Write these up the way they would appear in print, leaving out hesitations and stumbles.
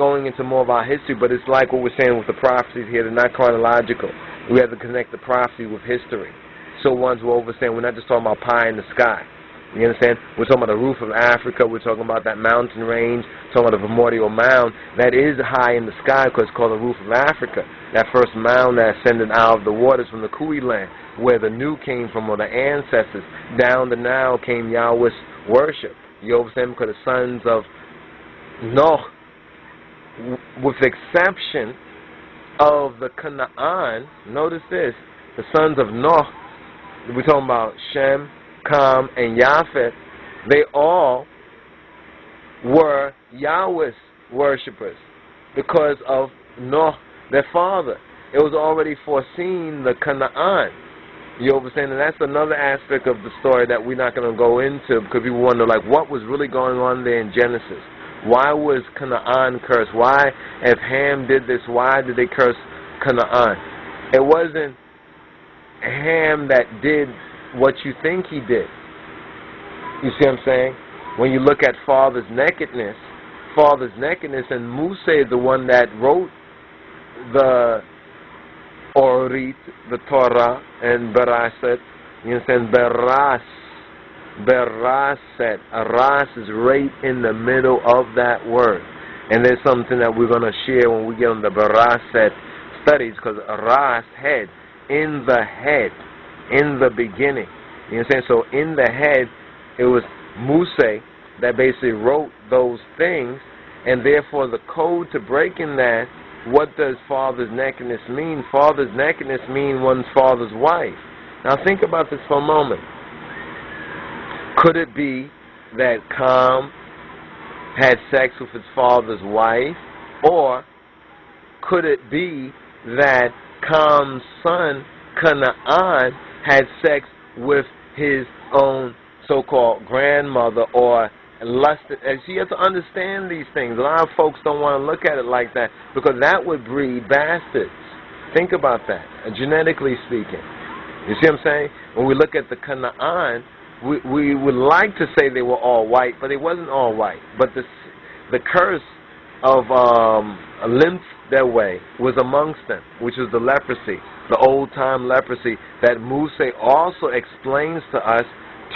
going into more of our history, but it's like what we're saying with the prophecies here. They're not chronological. We have to connect the prophecy with history. So ones will understand we're not just talking about pie in the sky. You understand? We're talking about the roof of Africa. We're talking about that mountain range. We're talking about the primordial mound. That is high in the sky because it's called the roof of Africa. That first mound that ascended out of the waters from the Kui land, where the Nu came from, or the ancestors. Down the Nile came Yahweh's worship. You understand? Because the sons of Noah, with the exception of the Canaan, notice this, the sons of Noah, we're talking about Shem, Kam, and Japheth, they all were Yahweh's worshippers because of Noah, their father. It was already foreseen, the Canaan. You understand? And that's another aspect of the story that we're not going to go into, because people wonder, like, what was really going on there in Genesis? Why was Canaan cursed? Why, if Ham did this, why did they curse Canaan? It wasn't Ham that did what you think he did. You see what I'm saying? When you look at father's nakedness, and Musa is the one that wrote the Orit, the Torah, and Beraset. You understand? Beraset. Aras is right in the middle of that word. And there's something that we're going to share when we get on the Beraset studies, because Aras, head, in the beginning. You understand? So in the head, it was Musa that basically wrote those things, and therefore the code to break in that, what does father's nakedness mean? Father's nakedness means one's father's wife. Now think about this for a moment. Could it be that Kam had sex with his father's wife? Or could it be that Kam's son, Canaan, had sex with his own so-called grandmother, or lusted? And so you have to understand these things. A lot of folks don't want to look at it like that, because that would breed bastards. Think about that, genetically speaking. You see what I'm saying? When we look at the Canaan, we would like to say they were all white, but it wasn't all white. But the curse of lymph their way was amongst them, which was the leprosy, the old-time leprosy that Musa also explains to us,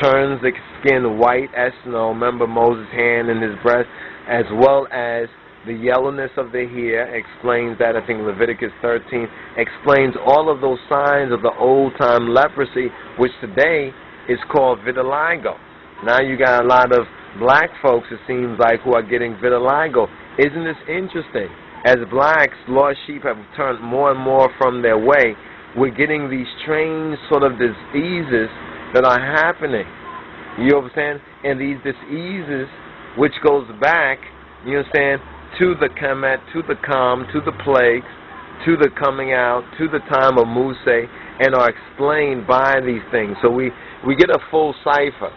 turns the skin white as snow. Remember Moses' hand in his breast, as well as the yellowness of the hair, explains that. I think Leviticus 13 explains all of those signs of the old-time leprosy, which today is called vitiligo. Now you got a lot of black folks, it seems like, who are getting vitiligo. Isn't this interesting? As blacks, lost sheep have turned more and more from their way. We're getting these strange sort of diseases that are happening. You understand? And these diseases, which goes back, you understand, to the Kemet, to the Kam, to the plagues, to the coming out, to the time of Musa, and are explained by these things. So we get a full cipher.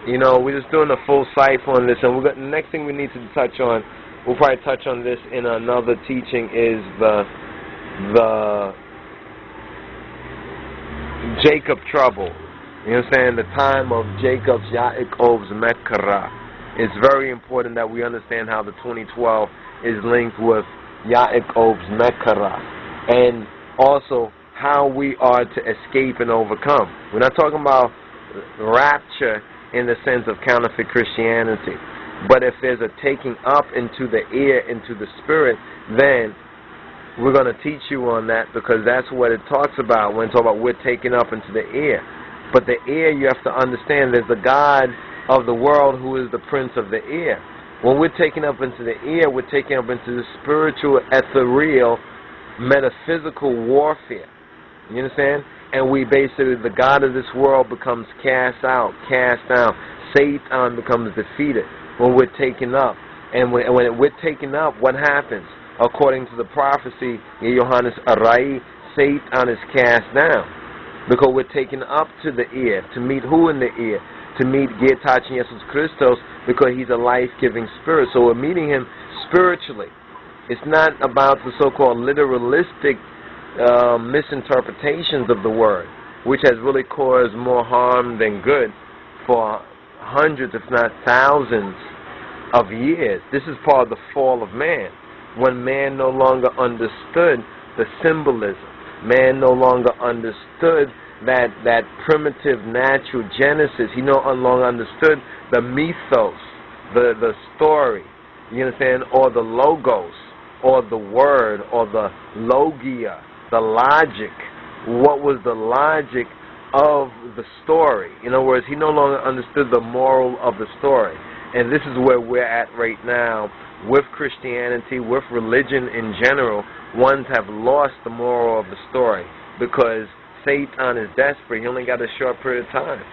You know, we're just doing a full cipher on this. And the next thing we need to touch on, we'll probably touch on this in another teaching, is the Jacob trouble. You understand? The time of Jacob's Yaakov's Mekara. It's very important that we understand how the 2012 is linked with Yaakov's Mekara, and also how we are to escape and overcome. We're not talking about rapture in the sense of counterfeit Christianity, but if there's a taking up into the air, into the spirit, then we're going to teach you on that, because that's what it talks about when it talks about we're taking up into the air. But the air, you have to understand, there's the God of the world who is the prince of the air. When we're taking up into the air, we're taking up into the spiritual, ethereal, metaphysical warfare. You understand? And we basically, the God of this world becomes cast out, cast down. Satan becomes defeated when we're taken up. And when we're taken up, what happens? According to the prophecy in Johannes Arai, Satan is cast down. Because we're taken up to the air. To meet who in the air? To meet Getachin Jesus Christos, because he's a life-giving spirit. So we're meeting him spiritually. It's not about the so-called literalistic misinterpretations of the word, which has really caused more harm than good for hundreds, if not thousands, of years. This is part of the fall of man. when man no longer understood the symbolism. Man no longer understood that primitive natural genesis. He no longer understood the mythos, the story, you understand, or the logos, or the word, or the logia, the logic. What was the logic of the story? In other words, he no longer understood the moral of the story. And this is where we're at right now with Christianity, with religion in general. Ones have lost the moral of the story because Satan is desperate. He only got a short period of time.